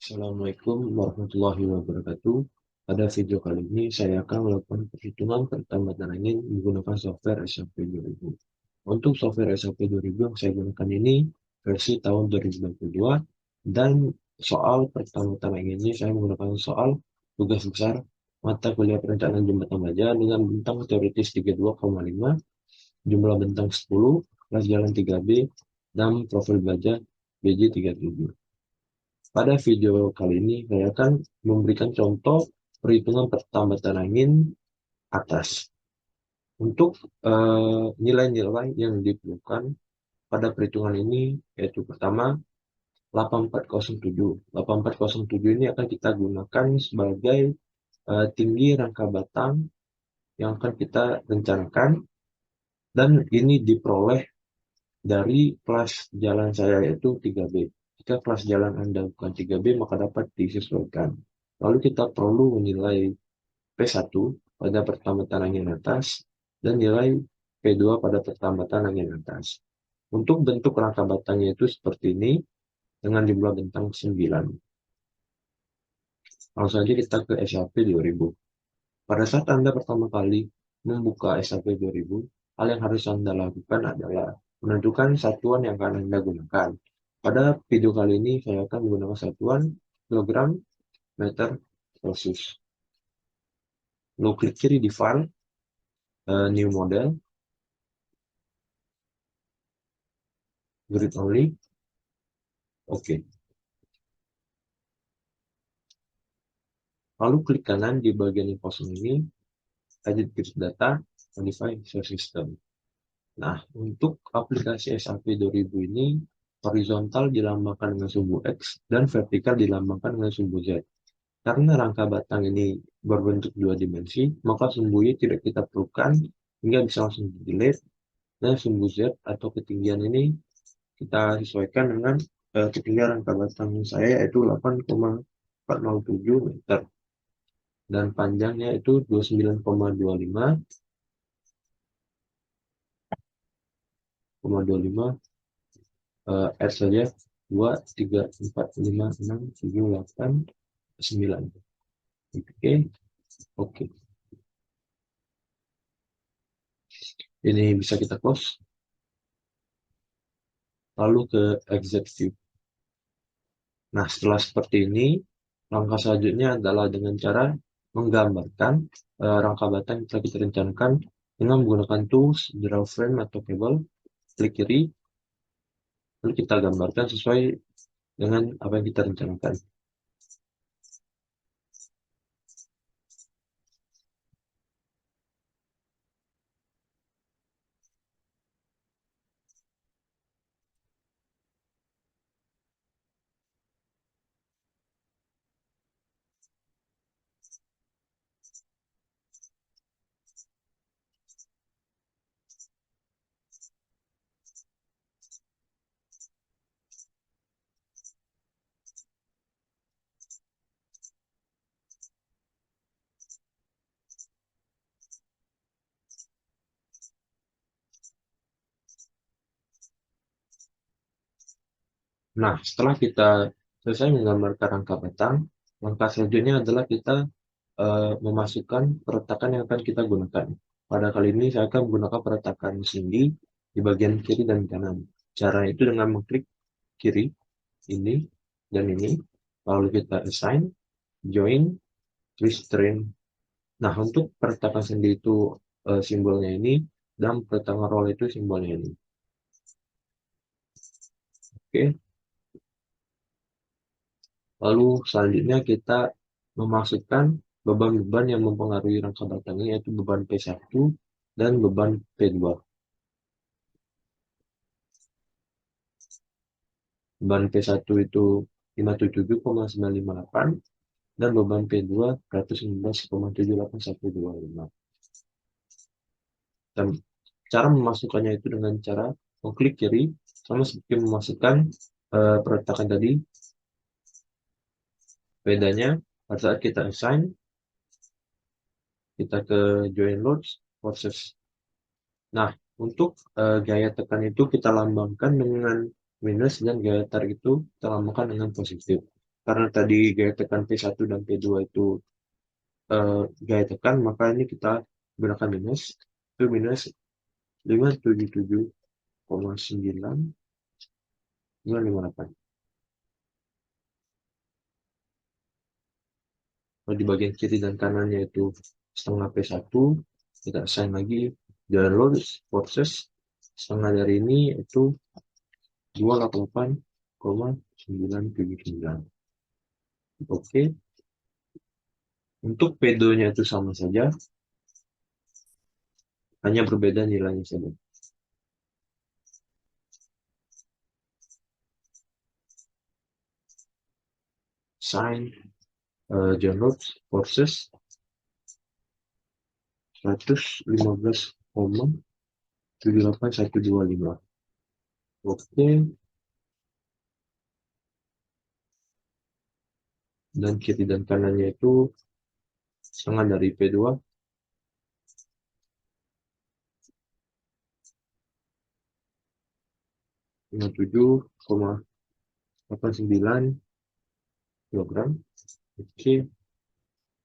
Assalamualaikum warahmatullahi wabarakatuh. Pada video kali ini saya akan melakukan perhitungan pertambahan angin menggunakan software SAP 2000. Untuk software SAP 2000 yang saya gunakan ini versi tahun 2022 dan soal pertambahan angin ini saya menggunakan soal tugas besar mata kuliah perencanaan jembatan baja dengan bentang teoritis 32,5, jumlah bentang 10, kelas jalan 3B, dan profil baja BJ 37. Pada video kali ini, saya akan memberikan contoh perhitungan pertambahan angin atas. Untuk nilai-nilai yang diperlukan pada perhitungan ini, yaitu pertama, 8407. 8407 ini akan kita gunakan sebagai tinggi rangka batang yang akan kita rencanakan, dan ini diperoleh dari kelas jalan saya yaitu 3B. Jika kelas jalan Anda bukan 3B, maka dapat disesuaikan. Lalu kita perlu menilai P1 pada pertambahan angin atas dan nilai P2 pada pertambahan angin atas. Untuk bentuk rangka batangnya itu seperti ini dengan jumlah bentang 9. Langsung saja kita ke SAP 2000. Pada saat Anda pertama kali membuka SAP 2000, hal yang harus Anda lakukan adalah menentukan satuan yang akan Anda gunakan. Pada video kali ini saya akan menggunakan satuan kilogram meter Celsius. Lalu klik kiri di file, new model, grid only, oke. Lalu klik kanan di bagian yang kosong ini, edit grid data, modify source system. Nah, untuk aplikasi SAP 2000 ini, horizontal dilambangkan dengan sumbu X dan vertikal dilambangkan dengan sumbu Z. Karena rangka batang ini berbentuk dua dimensi, maka sumbu Y tidak kita perlukan hingga bisa langsung di delete. Dan sumbu Z atau ketinggian ini kita sesuaikan dengan ketinggian rangka batang saya yaitu 8,407 meter. Dan panjangnya itu 29,25 add saja 2, 3, 4, 5, 6, 7, 8, 9. Oke. Ini bisa kita close. Lalu ke exit view. Nah, setelah seperti ini, langkah selanjutnya adalah dengan cara menggambarkan rangka batang yang telah kita rencanakan dengan menggunakan tools, draw frame atau cable, klik kiri, lalu kita gambarkan sesuai dengan apa yang kita rencanakan. Nah, setelah kita selesai menggambarkan rangka batang, langkah selanjutnya adalah kita memasukkan peretakan yang akan kita gunakan. Pada kali ini saya akan menggunakan peretakan sendi di bagian kiri dan kanan. Cara itu dengan mengklik kiri, ini, dan ini. Lalu kita assign, join, restrain. Nah, untuk peretakan sendi itu simbolnya ini, dan peretakan roll itu simbolnya ini. Oke. Lalu selanjutnya kita memasukkan beban-beban yang mempengaruhi rangka batangnya, yaitu beban P1 dan beban P2. Beban P1 itu 577,958 dan beban P2 119,78125. Dan cara memasukkannya itu dengan cara mengklik kiri sama seperti memasukkan peretakan tadi. Bedanya pada saat kita assign, kita ke join loads, forces. Nah, untuk gaya tekan itu kita lambangkan dengan minus dan gaya tarik itu kita lambangkan dengan positif. Karena tadi gaya tekan P1 dan P2 itu gaya tekan, maka ini kita gunakan minus. Itu minus 577,9,958. Kalau di bagian kiri dan kanannya itu setengah P1, kita assign lagi jalan load forces. Setengah dari ini itu 288,979. Oke, untuk pedonya itu sama saja, hanya berbeda nilainya saja. Sin John Lodge forces 115,78125. Oke, dan kiri dan kanannya itu setengah dari P2, 57,89 kilogram. Oke,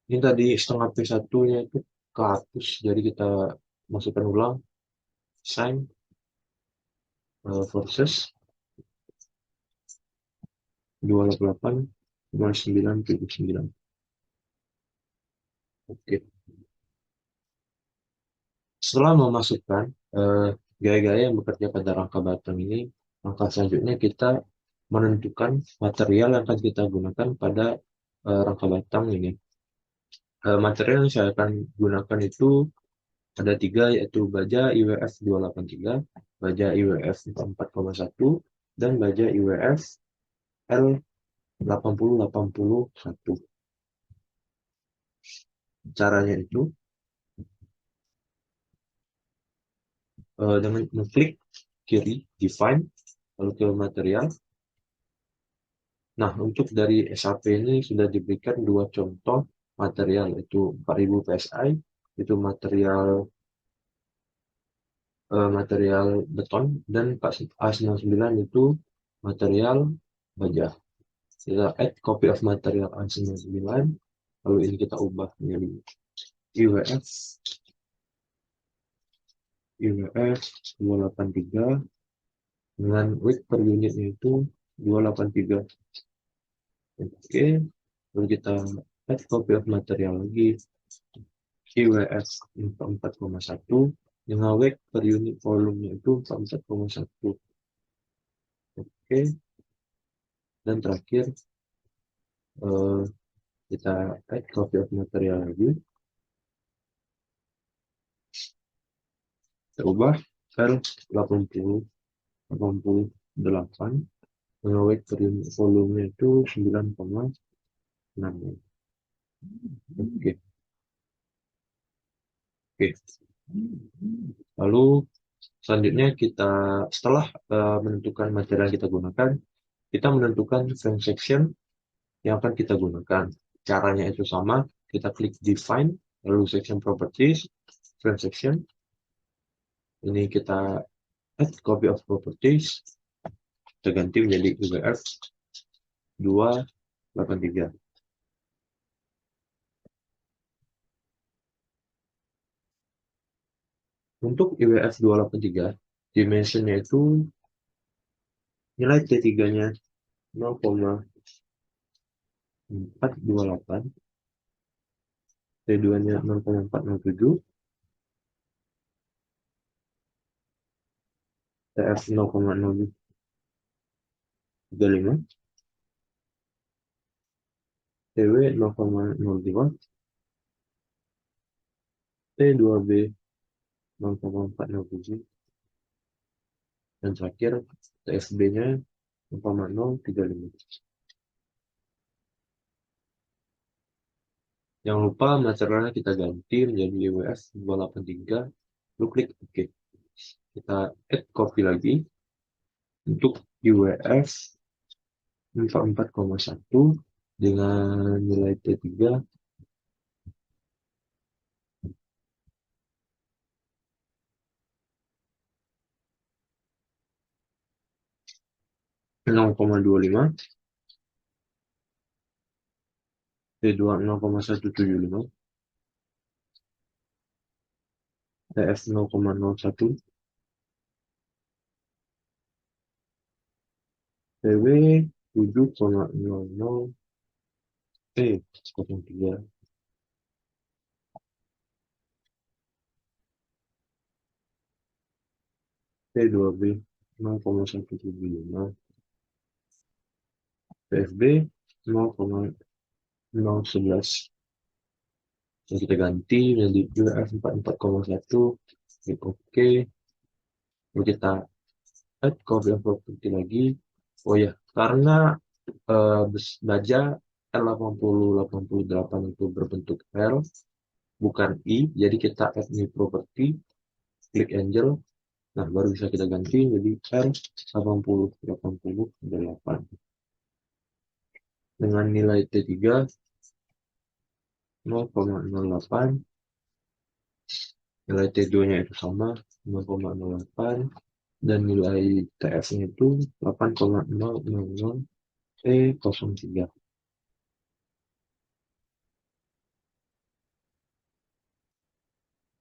ini tadi setengah P1-nya itu kehapus, jadi kita masukkan ulang sin forces 288,979. Oke, setelah memasukkan gaya-gaya yang bekerja pada rangka batang ini, langkah selanjutnya kita menentukan material yang akan kita gunakan pada rangka batang ini. Material yang saya akan gunakan itu ada tiga, yaitu baja IWF 283, baja IWF 4,1, dan baja IWF L8081. Caranya itu dengan mengklik kiri define, lalu ke material. Nah, untuk dari SAP ini sudah diberikan dua contoh material, yaitu 4000 PSI, itu material beton, dan A99 itu material baja. Kita add copy of material A99, lalu ini kita ubah menjadi IWF 283 dengan weight per unitnya itu 283. Oke, lalu kita add copy of material lagi IWF 4,1 dengan weight per unit volumenya itu 44,1. Oke, dan terakhir eh, kita add copy of material lagi, kita ubah L80 88 dengan weight per unit volumenya itu 9,6. Oke, oke. Lalu selanjutnya kita setelah menentukan material yang kita gunakan, kita menentukan frame section yang akan kita gunakan. Caranya itu sama, kita klik define, lalu section properties, frame section. Ini kita add copy of properties, kita ganti menjadi UBF 283. Untuk IWF 283, dimensionnya itu nilai T3-nya 0,428, T2-nya 0,407, TF 0,035, TW 0,02, T2B 0,407, dan terakhir TFB-nya 0,035. Jangan lupa materialnya kita ganti menjadi IWF 283, lalu klik OK. Kita add copy lagi untuk IWF 44,1 dengan nilai T3 0,25, P2 0,175, TF 0,01, PW 7,00, T03, P2B 0,175, PFB 0,011. Jadi kita ganti menjadi UF 44,1, klik OK, lalu kita add cover property lagi. Oh ya, karena baja L8088 itu berbentuk L, bukan I, jadi kita add new property, klik Angel, nah baru bisa kita ganti jadi L8088 dengan nilai T3 0,08, nilai T2-nya itu sama 0,08, dan nilai TF-nya itu 8,000 T03.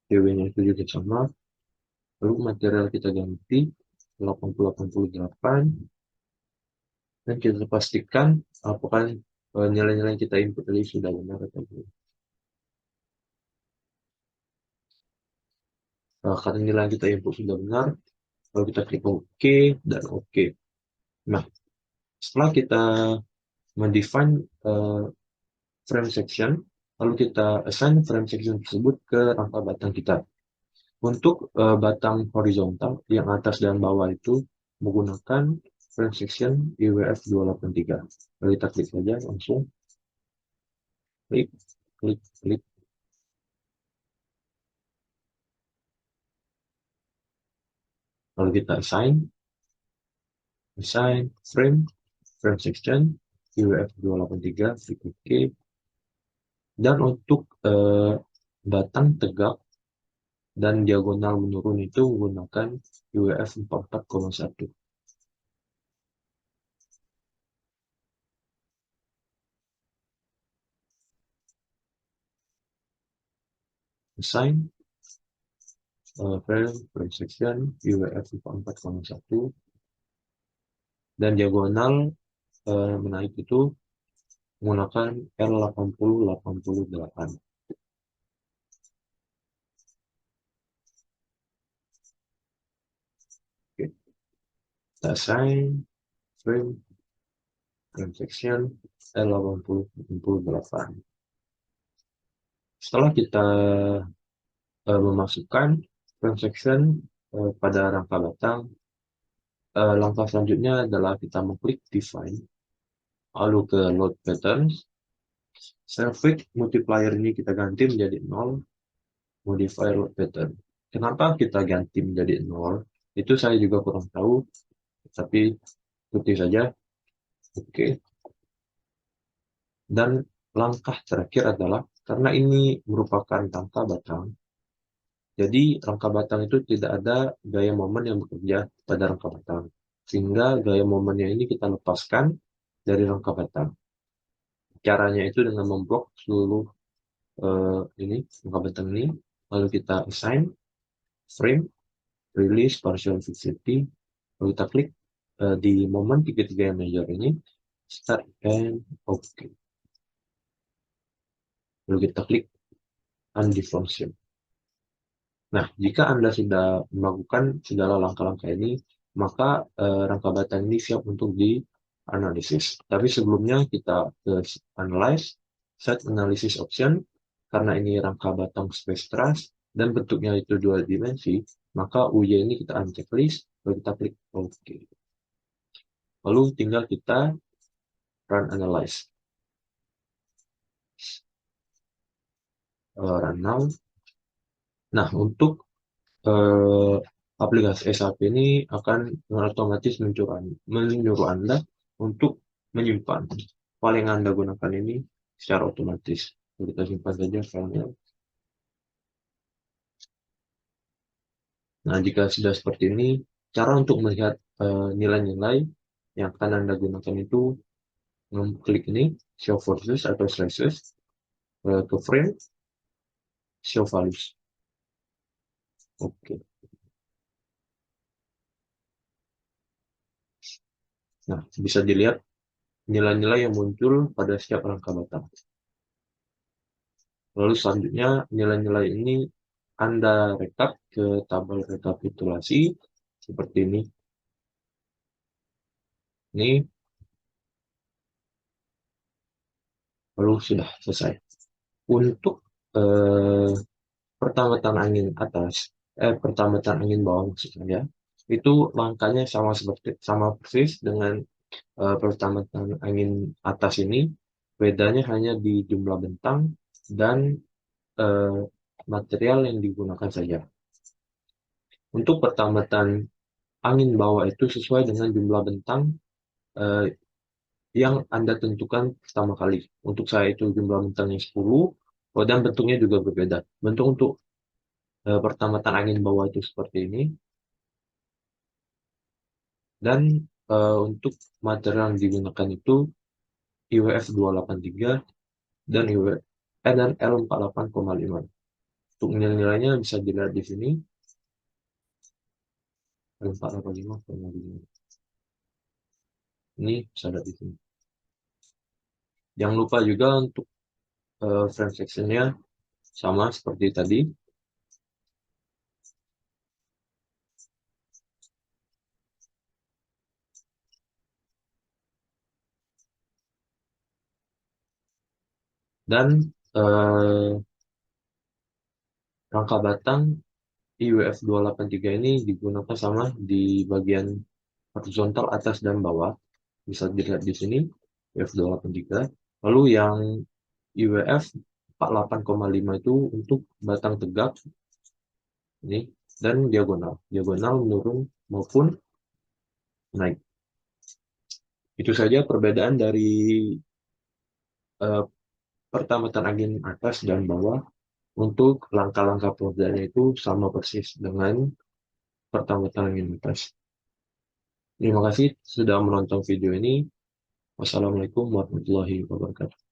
PW-nya itu juga sama, lalu material kita ganti 8088, dan kita pastikan apakah nilai-nilai yang kita input tadi sudah benar atau belum. Karena nilai yang kita input sudah benar, lalu kita klik OK dan OK. Nah, setelah kita mendefine frame section, lalu kita assign frame section tersebut ke rangka batang kita. Untuk batang horizontal yang atas dan bawah itu menggunakan frame section IWF 283. Lalu kita klik saja langsung, klik, klik, klik. Lalu kita assign frame section IWF 283, klik OK. Dan untuk batang tegak dan diagonal menurun itu menggunakan IWF 44,1. Assign frame section IWF 44,1, dan diagonal menaik itu menggunakan L8088. Oke. Kita assign frame section L8088. Setelah kita memasukkan frame section pada rangka batang, langkah selanjutnya adalah kita mengklik define, lalu ke load patterns, self-weight multiplier ini kita ganti menjadi 0, modify load pattern. Kenapa kita ganti menjadi 0? Itu saya juga kurang tahu, tapi ikuti saja. Oke. Dan langkah terakhir adalah, karena ini merupakan rangka batang, jadi rangka batang itu tidak ada gaya momen yang bekerja pada rangka batang. Sehingga gaya momennya ini kita lepaskan dari rangka batang. Caranya itu dengan memblok seluruh ini rangka batang ini, lalu kita assign frame, release, partial fixity, lalu kita klik di momen tiga-tiga yang major ini, start and OK. Lalu kita klik undo function. Nah, jika Anda sudah melakukan segala langkah-langkah ini, maka rangka batang ini siap untuk dianalisis. Tapi sebelumnya kita ke analyze, set analysis option, karena ini rangka batang space truss dan bentuknya itu dua dimensi, maka UY ini kita unchecklist, lalu kita klik OK. Lalu tinggal kita run analyze. Run now. Nah, untuk aplikasi SAP ini akan otomatis menyuruh Anda untuk menyimpan file yang Anda gunakan ini secara otomatis. Kita simpan saja filenya. Nah, jika sudah seperti ini, cara untuk melihat nilai-nilai yang akan Anda gunakan itu Klik ini, show forces atau slashes, ke frame, show values. Oke. Nah, bisa dilihat nilai-nilai yang muncul pada setiap rangka batang. Lalu selanjutnya, nilai-nilai ini Anda rekap ke tabel rekapitulasi seperti ini. Ini lalu sudah selesai. Untuk pertamatan angin atas, pertamatan angin bawah maksud saya, itu langkahnya sama persis dengan pertamatan angin atas ini. Bedanya hanya di jumlah bentang dan eh, material yang digunakan saja. Untuk pertamatan angin bawah itu sesuai dengan jumlah bentang eh, yang Anda tentukan pertama kali. Untuk saya itu jumlah bentangnya 10, dan bentuknya juga berbeda. Bentuk untuk pertamatan angin bawah itu seperti ini, dan untuk material yang digunakan itu IWF 283 dan dan L48,5. Untuk nilai-nilainya bisa dilihat di sini, L485,5. Ini bisa ada di sini. Jangan lupa juga untuk frame sectionnya sama seperti tadi. Dan rangka batang IWF 283 ini digunakan sama di bagian horizontal atas dan bawah. Bisa dilihat di sini, IWF 283. Lalu yang IWF 48,5 itu untuk batang tegak ini, dan diagonal. Diagonal menurun maupun naik. Itu saja perbedaan dari eh, pertamatan angin atas dan bawah. Untuk langkah-langkah pengerjaannya itu sama persis dengan pertamatan angin atas. Terima kasih sudah menonton video ini. Wassalamualaikum warahmatullahi wabarakatuh.